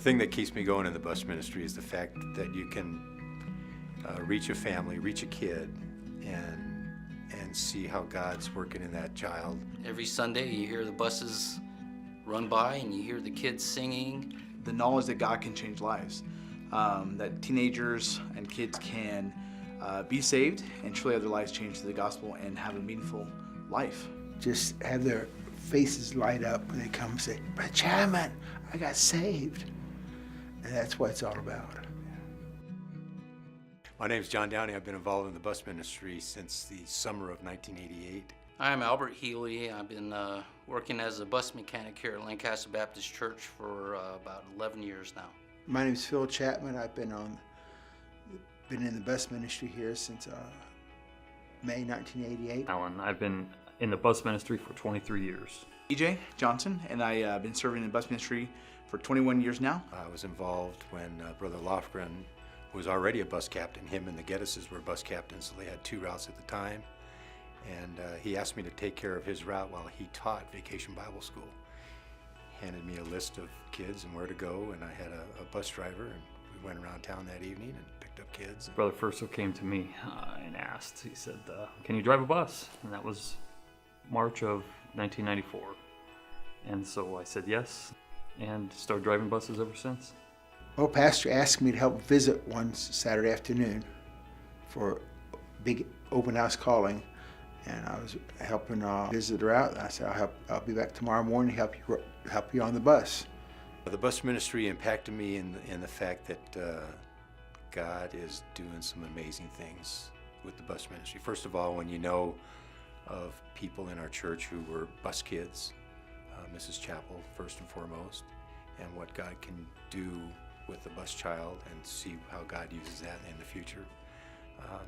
thing that keeps me going in the bus ministry is the fact that you can reach a family, reach a kid, and see how God's working in that child. Every Sunday you hear the buses run by and you hear the kids singing. The knowledge that God can change lives, that teenagers and kids can be saved and truly have their lives changed to the gospel and have a meaningful life. Just have their faces light up when they come and say, "Brother Chapman, I got saved." And that's what it's all about. My name's John Downey. I've been involved in the bus ministry since the summer of 1988. I'm Albert Healy. I've been working as a bus mechanic here at Lancaster Baptist Church for about 11 years now. My name is Phil Chapman. I've been in the bus ministry here since May 1988. Alan, I've been in the bus ministry for 23 years. EJ Johnson, and I've been serving in the bus ministry for 21 years now. I was involved when Brother Lofgren was already a bus captain. Him and the Geddeses were bus captains, so they had 2 routes at the time. And he asked me to take care of his route while he taught Vacation Bible School. Handed me a list of kids and where to go, and I had a bus driver, and we went around town that evening and picked up kids. Brother Furso came to me and asked, he said, "Can you drive a bus?" And that was March of 1994. And so I said yes, and started driving buses ever since. Well, Pastor asked me to help visit one Saturday afternoon for big open house calling, and I was helping a visitor out. I said, I'll be back tomorrow morning to help you on the bus. The bus ministry impacted me in the fact that God is doing some amazing things with the bus ministry. First of all, when you know of people in our church who were bus kids, Mrs. Chapel first and foremost, and what God can do with the bus child and see how God uses that in the future.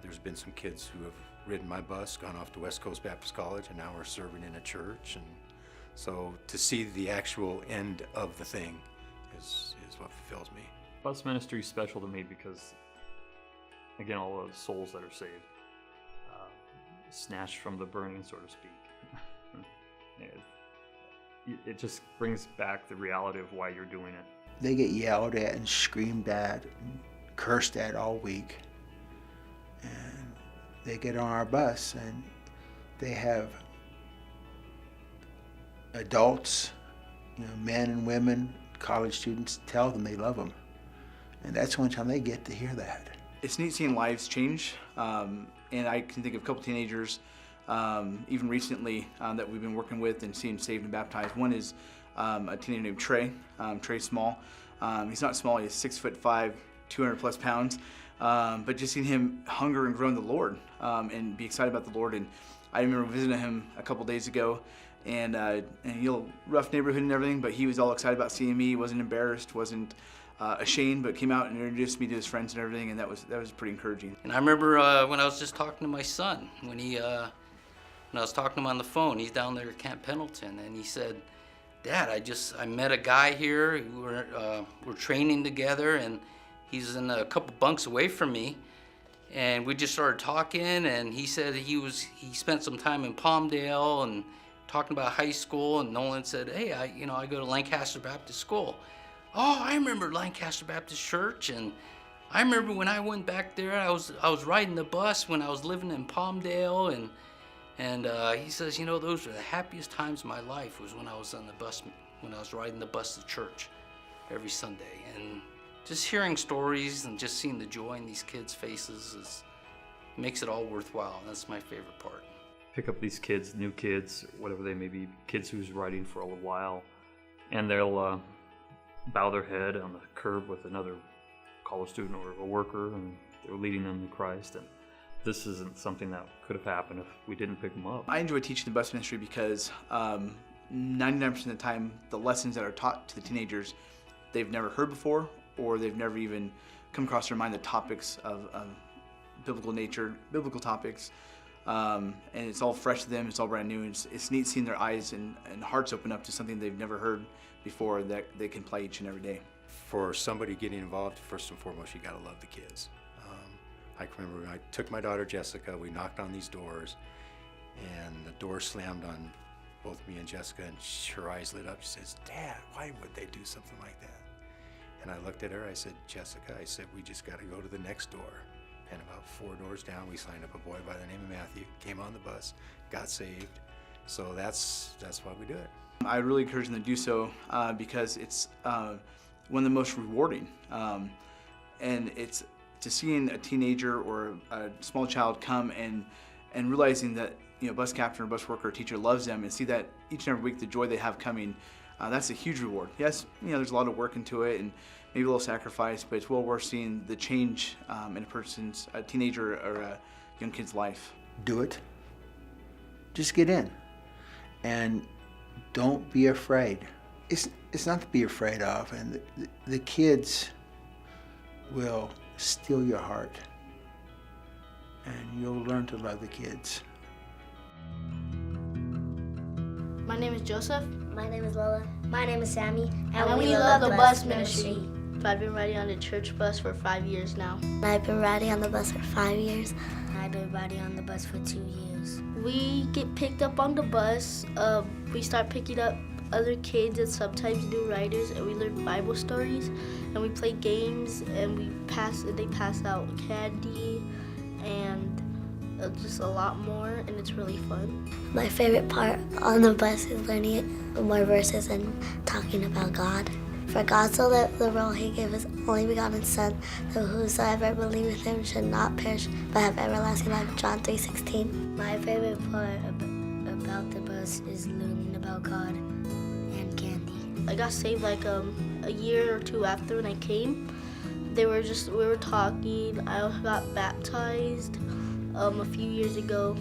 There's been some kids who have ridden my bus, gone off to West Coast Baptist College, and now are serving in a church. And so to see the actual end of the thing is what fulfills me. Bus ministry is special to me because, again, all those souls that are saved, snatched from the burning, so to speak. It just brings back the reality of why you're doing it. They get yelled at and screamed at and cursed at all week. And they get on our bus and they have adults, men and women, college students, tell them they love them. And that's one time they get to hear that. It's neat seeing lives change, and I can think of a couple teenagers, even recently, that we've been working with and seeing saved and baptized. One is a teenager named Trey. Trey's small. He's not small, he's 6'5", 200 plus pounds. But just seeing him hunger and grow in the Lord and be excited about the Lord. And I remember visiting him a couple days ago, and rough neighborhood and everything, but he was all excited about seeing me. He wasn't embarrassed, wasn't ashamed, but came out and introduced me to his friends and everything, and that was pretty encouraging. And I remember when I was just talking to my son, when I was talking to him on the phone, he's down there at Camp Pendleton, and he said, "Dad, I met a guy here. We're training together, and he's in a couple bunks away from me." And we just started talking, and he said he spent some time in Palmdale and talking about high school. And Nolan said, "Hey, I go to Lancaster Baptist School." "Oh, I remember Lancaster Baptist Church, and I remember when I went back there. I was riding the bus when I was living in Palmdale, and he says, those were the happiest times of my life was when I was on the bus, when I was riding the bus to church every Sunday." And just hearing stories and just seeing the joy in these kids' faces makes it all worthwhile. That's my favorite part. Pick up these kids, new kids, whatever they may be, kids who's riding for a little while, and they'll bow their head on the curb with another college student or a worker, and they're leading them to Christ. And this isn't something that could have happened if we didn't pick them up. I enjoy teaching the bus ministry because 99% of the time, the lessons that are taught to the teenagers, they've never heard before, or they've never even come across their mind the topics of biblical nature, biblical topics. And it's all fresh to them, it's all brand new. It's neat seeing their eyes and hearts open up to something they've never heard before that they can play each and every day. For somebody getting involved, first and foremost, you gotta love the kids. I can remember when I took my daughter Jessica, we knocked on these doors, and the door slammed on both me and Jessica, and her eyes lit up. She says, "Dad, why would they do something like that?" And I looked at her, I said, Jessica, I said, we just got to go to the next door. And about 4 doors down, we signed up a boy by the name of Matthew, came on the bus, got saved. So that's why we do it. I really encourage them to do so because it's one of the most rewarding. And it's to seeing a teenager or a small child come and realizing that, you know, bus captain or bus worker or teacher loves them, and see that each and every week the joy they have coming, that's a huge reward. Yes, you know, there's a lot of work into it and maybe a little sacrifice, but it's well worth seeing the change in a teenager or a young kid's life. Do it. Just get in. And don't be afraid. It's not to be afraid of, and the kids will steal your heart, and you'll learn to love the kids. My name is Joseph. My name is Lola. My name is Sammy. And we love the bus ministry. I've been riding on the church bus for 5 years now. I've been riding on the bus for 5 years. I've been riding on the bus for 2 years. We get picked up on the bus. We start picking up other kids and sometimes new riders, and we learn Bible stories, and we play games, and they pass out candy and just a lot more, and it's really fun. My favorite part on the bus is learning more verses and talking about God. For God so loved the world, he gave his only begotten Son, that whosoever believeth him should not perish, but have everlasting life. John 3:16. My favorite part about the bus is learning about God and candy. I got saved like a year or 2 after when I came. We were talking. I got baptized a few years ago,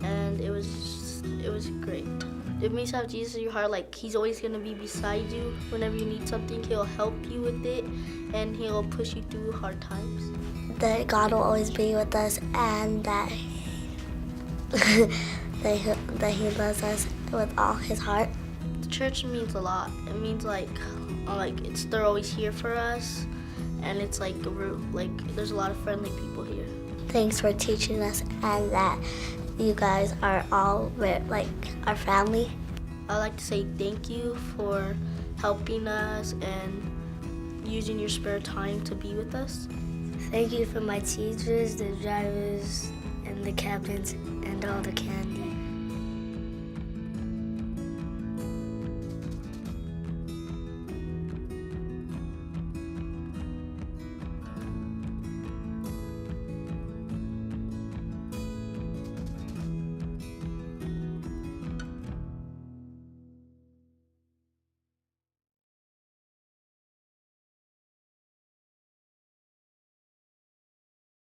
and it was great. It means to have Jesus in your heart. Like, he's always gonna be beside you. Whenever you need something, he'll help you with it, and he'll push you through hard times. That God will always be with us, and that that he loves us with all his heart. The church means a lot. It means they're always here for us, and it's like there's a lot of friendly people here. Thanks for teaching us, and that you guys are all like our family. I'd like to say thank you for helping us and using your spare time to be with us. Thank you for my teachers, the drivers, and the captains, and all the candy.